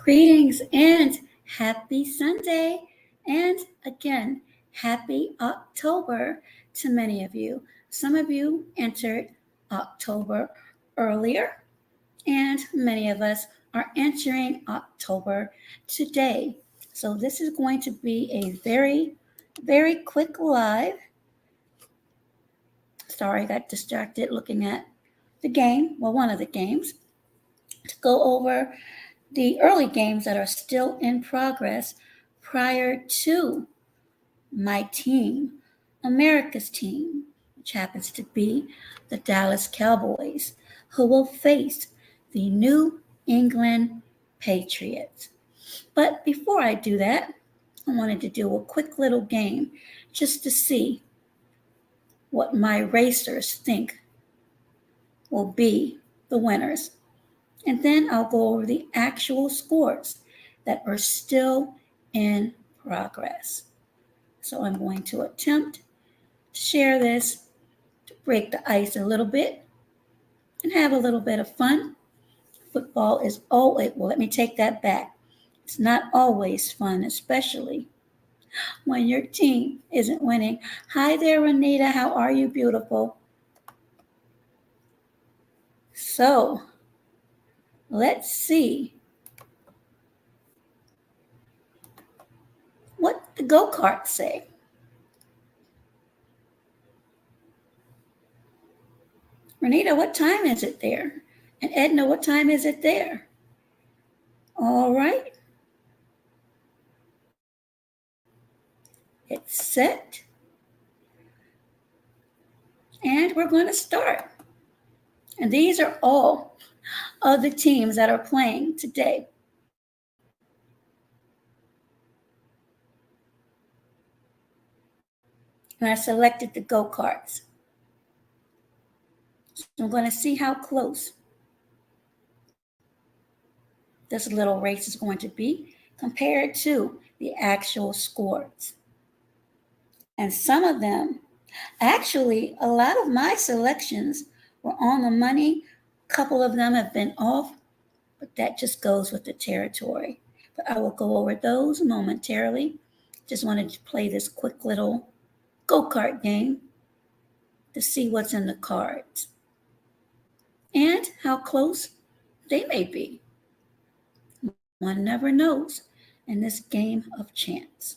Greetings and happy Sunday. And again, happy October to many of you. Some of you entered October earlier, and many of us are entering October today. So, this is going to be a very quick live. Sorry, I got distracted looking at the game, well, one of the games, to go over the early games that are still in progress prior to my team, America's team, which happens to be the Dallas Cowboys, who will face the New England Patriots. But before I do that, I wanted to do a quick little game just to see what my racers think will be the winners. And then I'll go over the actual scores that are still in progress. So I'm going to attempt to share this to break the ice a little bit and have a little bit of fun. Football is always, well, let me take that back. It's not always fun, especially when your team isn't winning. Hi there, Renita. How are you, beautiful? So let's see what the go-karts say. Renita, what time is it there? And Edna, what time is it there? All right. It's set. And we're going to start. And these are all of the teams that are playing today. And I selected the go-karts. So I'm going to see how close this little race is going to be compared to the actual scores. And some of them, actually, a lot of my selections were on the money. A couple of them have been off, but that just goes with the territory. But I will go over those momentarily. Just wanted to play this quick little go-kart game to see what's in the cards and how close they may be. One never knows in this game of chance.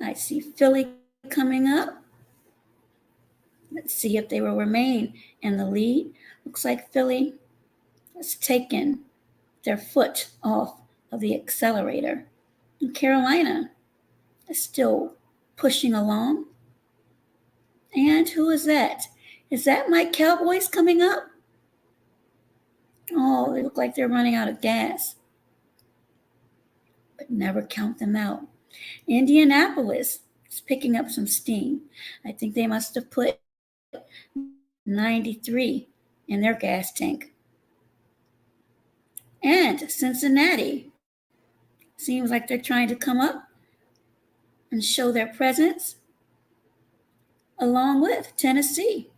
I see Philly coming up. Let's see if they will remain in the lead. Looks like Philly has taken their foot off of the accelerator. And Carolina is still pushing along. And who is that? Is that my Cowboys coming up? Oh, they look like they're running out of gas. But never count them out. Indianapolis is picking up some steam. I think they must have put 93 in their gas tank. And Cincinnati seems like they're trying to come up and show their presence along with Tennessee.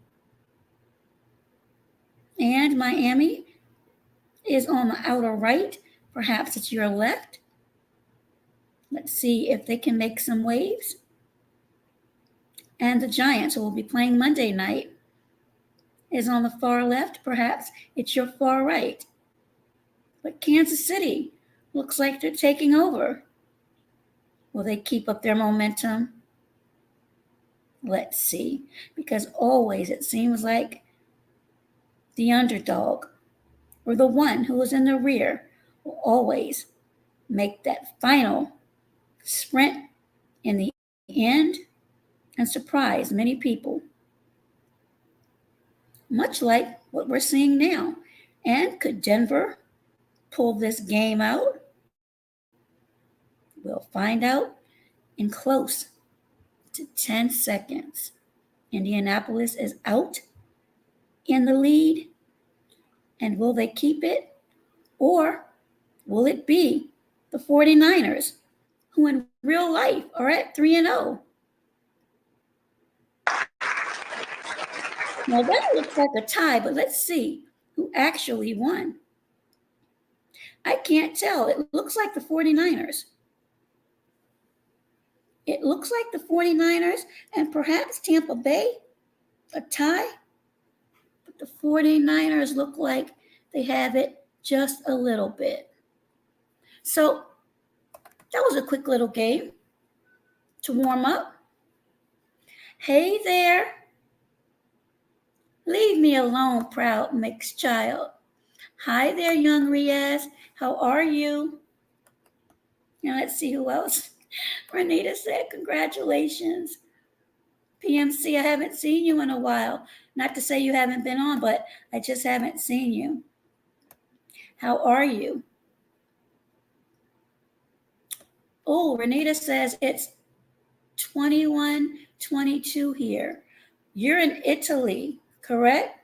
And Miami is on the outer right. Perhaps it's your left. Let's see if they can make some waves. And the Giants, who will be playing Monday night, is on the far left. Perhaps it's your far right. But Kansas City looks like they're taking over. Will they keep up their momentum? Let's see. Because always it seems like the underdog or the one who is in the rear will always make that final sprint in the end and surprise many people. Much like what we're seeing now. And could Denver pull this game out? We'll find out in close to 10 seconds. Indianapolis is out in the lead. And will they keep it? Or will it be the 49ers, who in real life are at 3-0? Now that looks like a tie, but let's see who actually won? I can't tell. It looks like the 49ers. It looks like the 49ers and perhaps Tampa Bay, a tie. But the 49ers look like they have it just a little bit. So that was a quick little game to warm up. Hey there. Leave me alone, proud mixed child. Hi there, young Riaz. How are you? Now let's see who else. Renita said, congratulations. PMC, I haven't seen you in a while. Not to say you haven't been on, but I just haven't seen you. How are you? Oh, Renita says it's 21:22 here. You're in Italy, correct?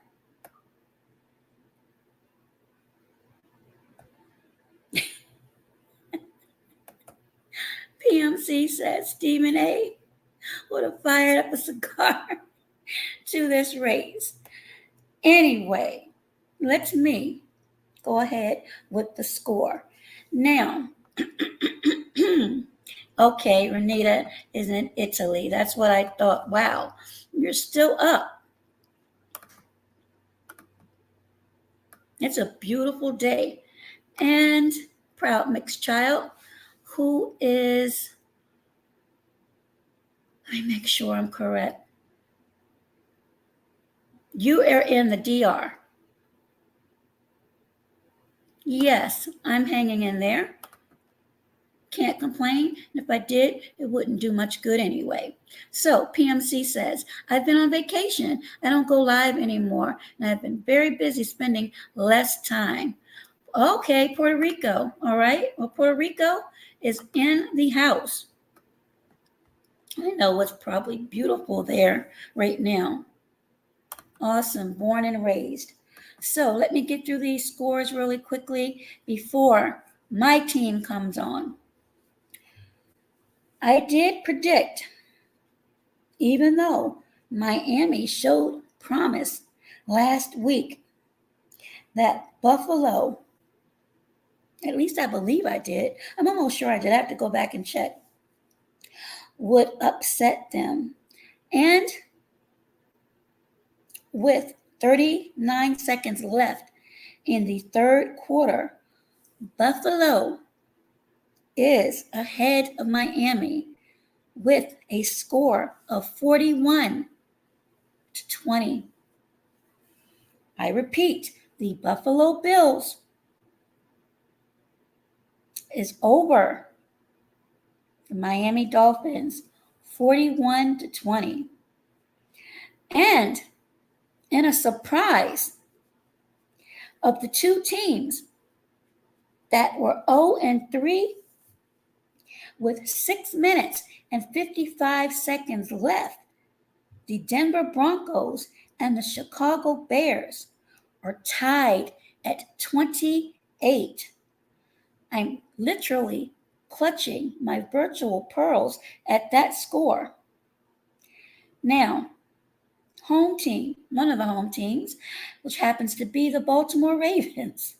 PMC says Stephen A would have fired up a cigar to this race. Anyway, let me go ahead with the score. Now, okay, Renita is in Italy. That's what I thought. Wow, you're still up. It's a beautiful day. And proud mixed child, who is, let me make sure I'm correct. You are in the DR. Yes, I'm hanging in there. Can't complain. And if I did, it wouldn't do much good anyway. So PMC says, I've been on vacation. I don't go live anymore. And I've been very busy spending less time. Okay, Puerto Rico. All right. Well, Puerto Rico is in the house. I know it's probably beautiful there right now. Awesome. Born and raised. So let me get through these scores really quickly before my team comes on. I did predict, even though Miami showed promise last week, that Buffalo, at least I believe I did, I'm almost sure I did, I have to go back and check, would upset them. And with 39 seconds left in the third quarter, Buffalo is ahead of Miami with a score of 41-20. I repeat, the Buffalo Bills is over the Miami Dolphins 41-20. And in a surprise, of the two teams that were 0-3 with 6 minutes and 55 seconds left, the Denver Broncos and the Chicago Bears are tied at 28. I'm literally clutching my virtual pearls at that score. Now, home team, one of the home teams, which happens to be the Baltimore Ravens,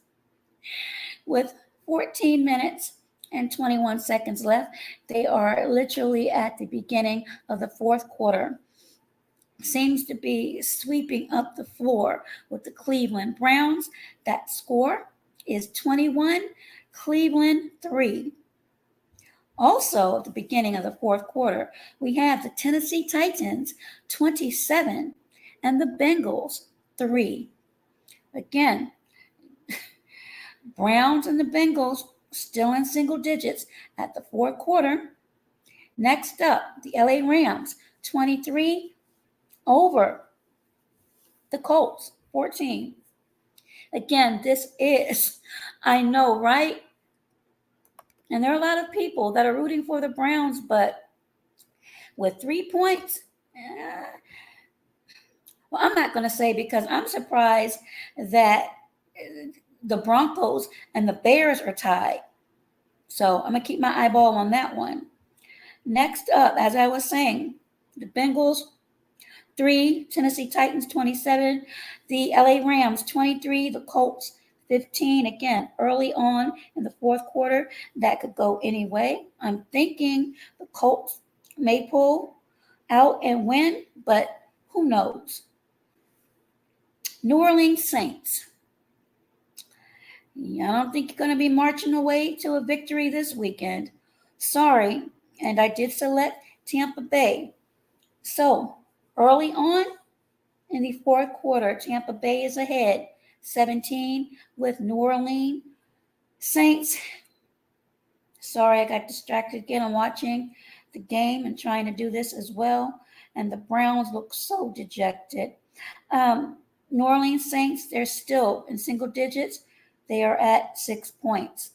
with 14 minutes and 21 seconds left. They are literally at the beginning of the fourth quarter. Seems to be sweeping up the floor with the Cleveland Browns. That score is 21, Cleveland 3. Also, at the beginning of the fourth quarter, we have the Tennessee Titans 27 and the Bengals 3. Again, Browns and the Bengals still in single digits at the fourth quarter. Next up, the LA Rams 23 over the Colts 14. Again, this is, I know, right? And there are a lot of people that are rooting for the Browns, but with 3 points, well, I'm not going to say, because I'm surprised that the Broncos and the Bears are tied. So I'm going to keep my eyeball on that one. Next up, as I was saying, the Bengals 3, Tennessee Titans 27, the LA Rams 23, the Colts 15. Again, early on in the fourth quarter, that could go any way. I'm thinking the Colts may pull out and win, but who knows? New Orleans Saints. I don't think you're going to be marching away to a victory this weekend. Sorry, and I did select Tampa Bay. So, early on in the fourth quarter, Tampa Bay is ahead 17 with New Orleans Saints. Sorry, I got distracted again. I'm watching the game and trying to do this as well. And the Browns look so dejected. New Orleans Saints, they're still in single digits. They are at 6 points.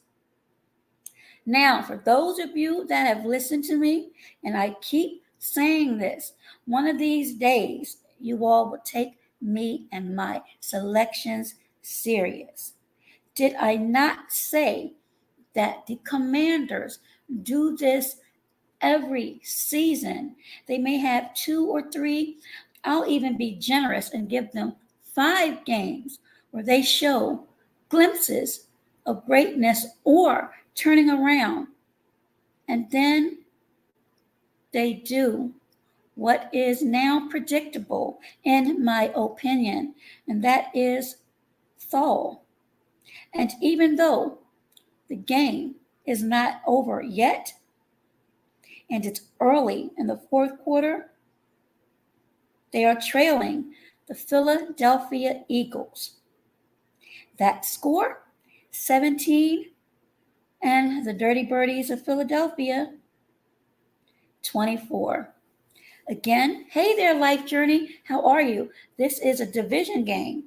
Now, for those of you that have listened to me, and I keep saying this, one of these days, you all will take me and my selections serious. Did I not say that the Commanders do this every season? They may have 2 or 3. I'll even be generous and give them 5 games where they show glimpses of greatness or turning around. And then they do what is now predictable, in my opinion, and that is fall. And even though the game is not over yet, and it's early in the fourth quarter, they are trailing the Philadelphia Eagles. That score, 17, and the Dirty Birdies of Philadelphia, 24. Again, hey there, Life Journey. How are you? This is a division game,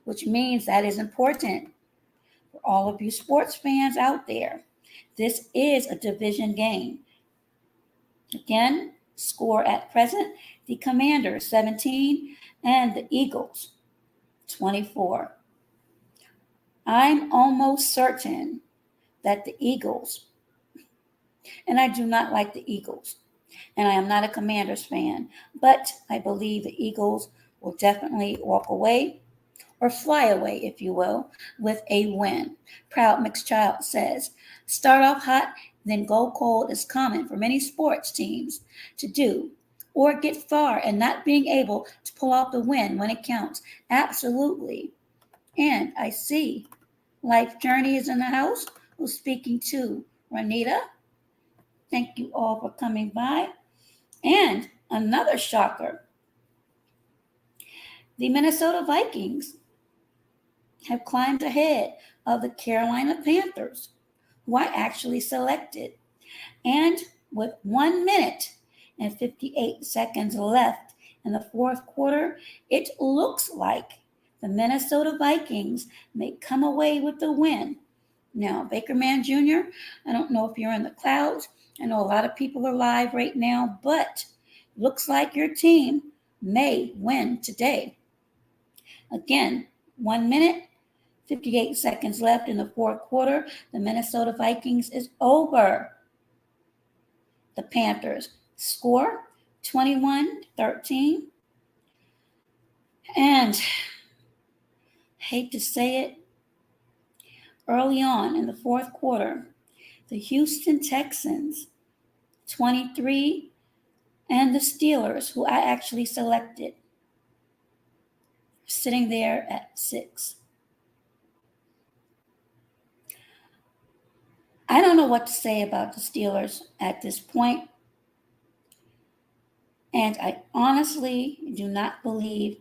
which means that is important for all of you sports fans out there. This is a division game. Again, score at present, the Commanders 17 and the Eagles 24. I'm almost certain that the Eagles, and I do not like the Eagles, and I am not a Commanders fan, but I believe the Eagles will definitely walk away, or fly away, if you will, with a win. Proud Mixed Child says, start off hot, then go cold is common for many sports teams to do, or get far and not being able to pull off the win when it counts. Absolutely. And I see Life Journey is in the house. Who's speaking to Renita. Thank you all for coming by. And another shocker. The Minnesota Vikings have climbed ahead of the Carolina Panthers, who I actually selected. And with 1 minute and 58 seconds left in the fourth quarter, it looks like the Minnesota Vikings may come away with the win. Now, Baker Man Jr., I don't know if you're in the clouds. I know a lot of people are live right now, but looks like your team may win today. Again, 1 minute, 58 seconds left in the fourth quarter. The Minnesota Vikings is over the Panthers. Score 21-13. And hate to say it, early on in the fourth quarter, the Houston Texans 23 and the Steelers, who I actually selected, sitting there at 6. I don't know what to say about the Steelers at this point, and I honestly do not believe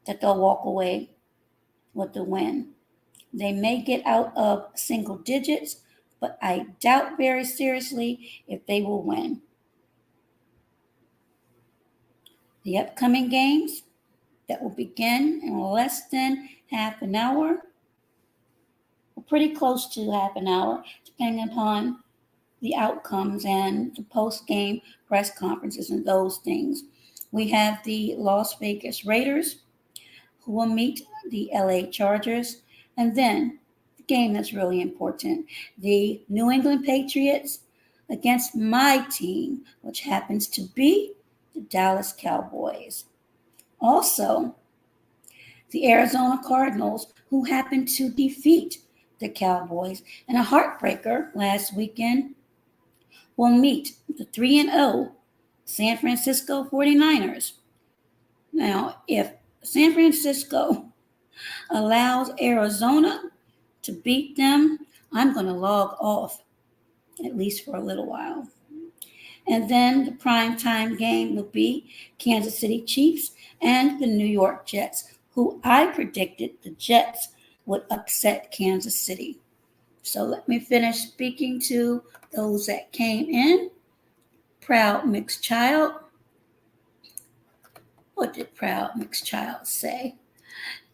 that they'll walk away with the win. They may get out of single digits, but I doubt very seriously if they will win. The upcoming games that will begin in less than half an hour, or pretty close to half an hour, depending upon the outcomes and the post-game press conferences and those things. We have the Las Vegas Raiders, who will meet the LA Chargers, and then the game that's really important, the New England Patriots against my team, which happens to be the Dallas Cowboys. Also, the Arizona Cardinals, who happened to defeat the Cowboys in a heartbreaker last weekend, will meet the 3-0 San Francisco 49ers. Now, if San Francisco allows Arizona to beat them, I'm going to log off, at least for a little while. And then the primetime game will be Kansas City Chiefs and the New York Jets, who I predicted the Jets would upset Kansas City. So let me finish speaking to those that came in. Proud Mixed Child. What did Proud Mixed Child say?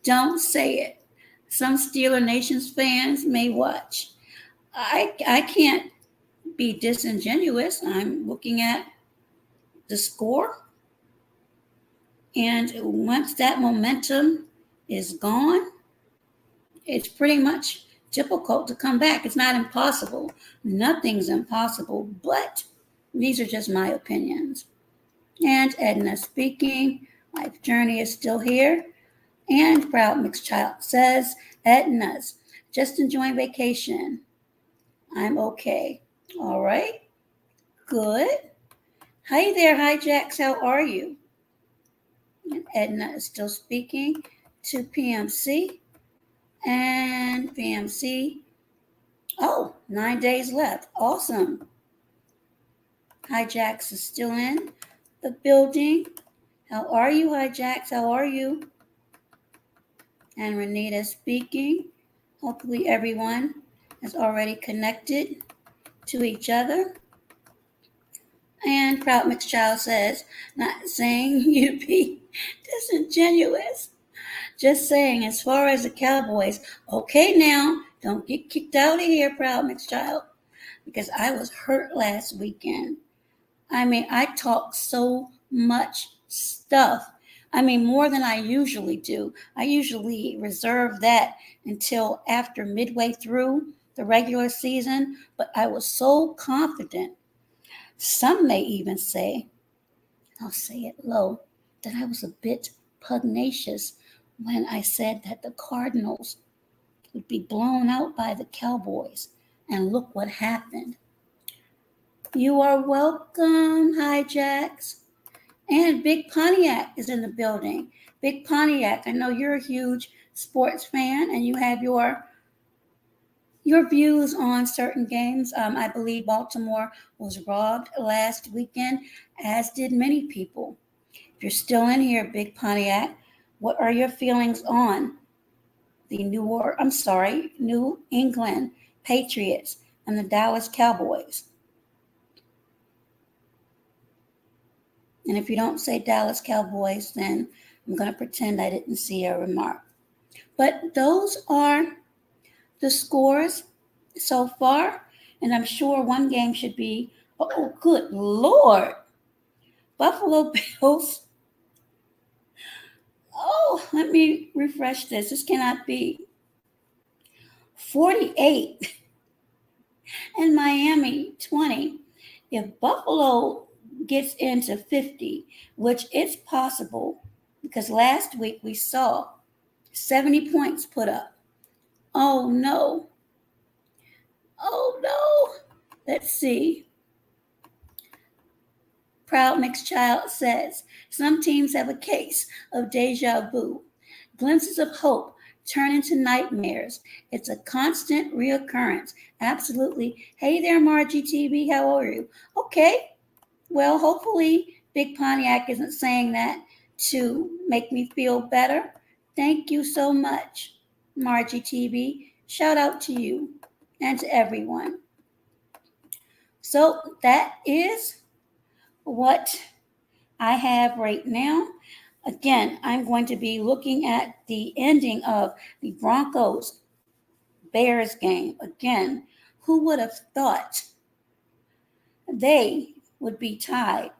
Don't say it. Some Steeler Nations fans may watch. I can't be disingenuous. I'm looking at the score. And once that momentum is gone, it's pretty much difficult to come back. It's not impossible. Nothing's impossible, but these are just my opinions. And Edna speaking. Life Journey is still here. And Proud Mixed Child says, Edna's just enjoying vacation. I'm okay. All right. Good. Hi there, Hijacks. How are you? And Edna is still speaking to PMC. And PMC, 9 days left. Awesome. Hijacks is still in the building. How are you, Hijacks? How are you? And Renita speaking. Hopefully everyone has already connected to each other. And Proud Mixed Child says, not saying you be disingenuous. Just saying, as far as the Cowboys, okay now, don't get kicked out of here, Proud Mixed Child, because I was hurt last weekend. I mean, I talk so much stuff. I mean, more than I usually do. I usually reserve that until after midway through the regular season, but I was so confident. Some may even say, I'll say it low, that I was a bit pugnacious when I said that the Cardinals would be blown out by the Cowboys. And look what happened. You are welcome, Hijacks. And Big Pontiac is in the building. Big Pontiac, I know you're a huge sports fan and you have your views on certain games. I believe Baltimore was robbed last weekend, as did many people. If you're still in here, Big Pontiac, what are your feelings on the New England Patriots and the Dallas Cowboys? And if you don't say Dallas Cowboys, then I'm going to pretend I didn't see a remark. But those are the scores so far. And I'm sure one game should be, oh, good Lord. Buffalo Bills. Oh, let me refresh this. This cannot be. 48 and Miami 20. If Buffalo gets into 50, which is possible because last week we saw 70 points put up. Oh no. Oh no. Let's see. Proud Mixed Child says, some teams have a case of deja vu. Glimpses of hope turn into nightmares. It's a constant reoccurrence. Absolutely. Hey there, Margie TV. How are you? Okay. Well, hopefully Big Pontiac isn't saying that to make me feel better. Thank you so much, Margie TV. Shout out to you and to everyone. So that is what I have right now. Again, I'm going to be looking at the ending of the Broncos-Bears game. Again, who would have thought they would be tied?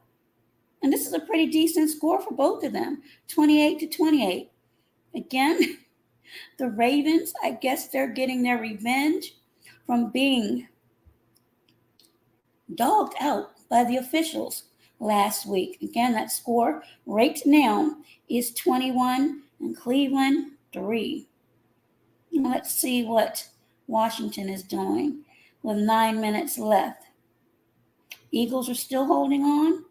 And this is a pretty decent score for both of them, 28-28. Again, the Ravens, I guess they're getting their revenge from being dogged out by the officials last week. Again, that score right now is 21 and Cleveland 3. Let's see what Washington is doing with 9 minutes left. Eagles are still holding on.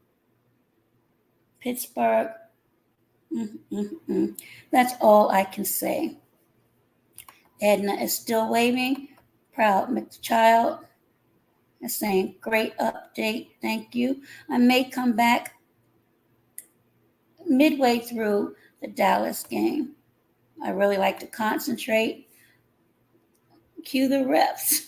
Pittsburgh, that's all I can say. Edna is still waving. Proud McChild is saying, great update, thank you. I may come back midway through the Dallas game. I really like to concentrate. Cue the refs.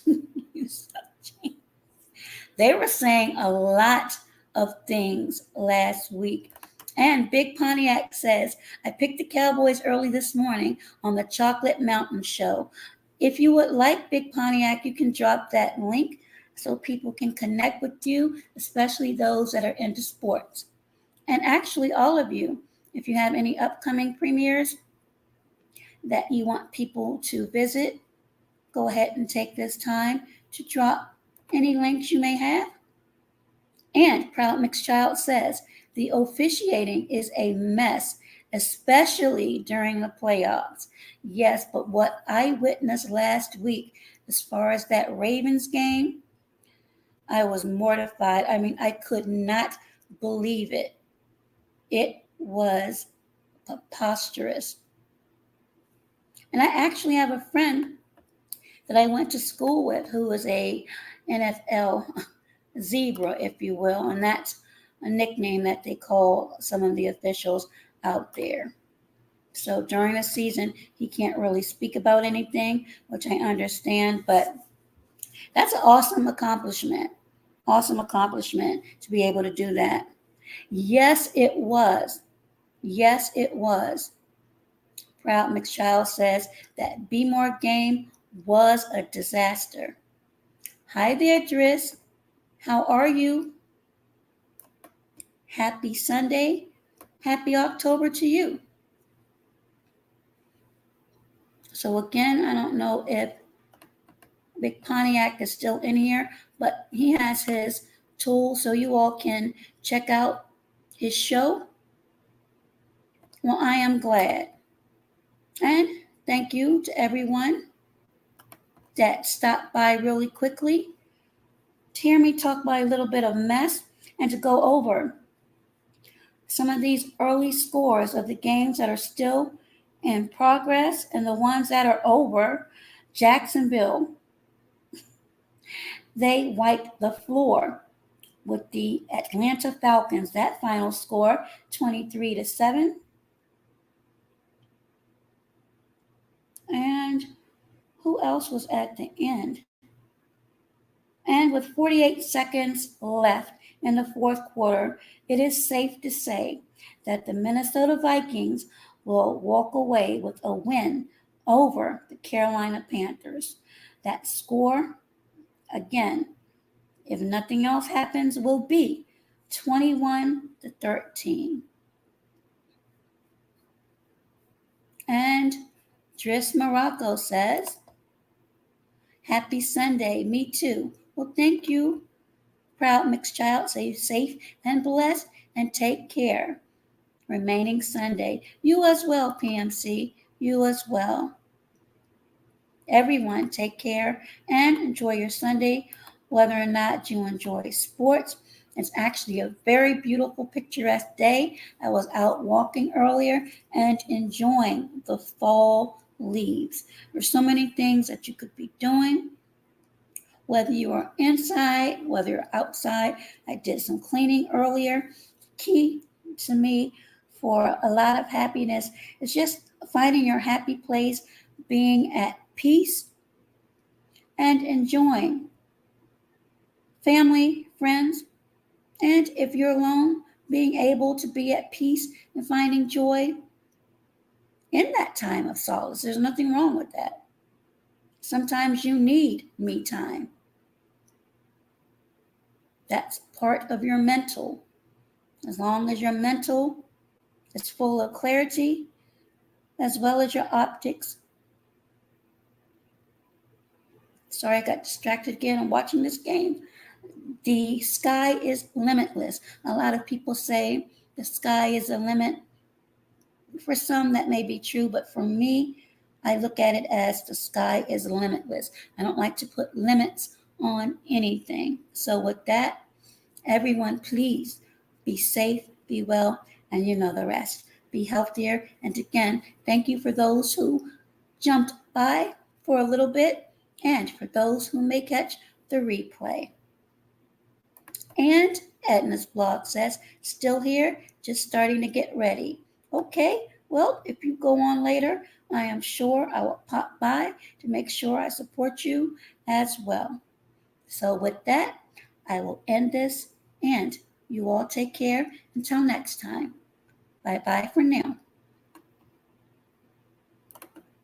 They were saying a lot of things last week. And Big Pontiac says, I picked the Cowboys early this morning on the Chocolate Mountain Show. If you would like Big Pontiac, you can drop that link so people can connect with you, especially those that are into sports. And actually, all of you, if you have any upcoming premieres that you want people to visit, go ahead and take this time to drop any links you may have. And Proud McChild says, the officiating is a mess, especially during the playoffs. Yes, but what I witnessed last week, as far as that Ravens game, I was mortified. I mean, I could not believe it. It was preposterous. And I actually have a friend that I went to school with who was a NFL zebra, if you will, and that's a nickname that they call some of the officials out there. So during the season, he can't really speak about anything, which I understand, but that's an awesome accomplishment. Awesome accomplishment to be able to do that. Yes, it was. Yes, it was. Proud McChild says that B-More game was a disaster. Hi there, Driss. How are you? Happy Sunday. Happy October to you. So again, I don't know if Big Pontiac is still in here, but he has his tool so you all can check out his show. Well, I am glad. And thank you to everyone that stopped by really quickly to hear me talk about a little bit of mess and to go over some of these early scores of the games that are still in progress and the ones that are over. Jacksonville, they wiped the floor with the Atlanta Falcons. That final score, 23-7. And who else was at the end? And with 48 seconds left in the fourth quarter, it is safe to say that the Minnesota Vikings will walk away with a win over the Carolina Panthers. That score, again, if nothing else happens, will be 21-13. And Driss Morocco says, happy Sunday, me too. Well, thank you, Proud McChild. Stay safe and blessed and take care. Remaining Sunday. You as well, PMC. You as well. Everyone, take care and enjoy your Sunday, whether or not you enjoy sports. It's actually a very beautiful, picturesque day. I was out walking earlier and enjoying the fall leaves. There's so many things that you could be doing, whether you are inside, whether you're outside. I did some cleaning earlier. Key to me for a lot of happiness is just finding your happy place, being at peace, and enjoying family, friends, and if you're alone, being able to be at peace and finding joy in that time of solace. There's nothing wrong with that. Sometimes you need me time. That's part of your mental. As long as your mental is full of clarity, as well as your optics. Sorry, I got distracted again. I'm watching this game. The sky is limitless. A lot of people say the sky is a limit. For some, that may be true, but for me, I look at it as the sky is limitless. I don't like to put limits on anything. So, with that, everyone, please be safe, be well, and you know the rest. Be healthier. And again, thank you for those who jumped by for a little bit and for those who may catch the replay. And Edna's blog says, still here, just starting to get ready. Okay, well, if you go on later, I am sure I will pop by to make sure I support you as well. So, with that, I will end this, and you all take care until next time. Bye bye for now.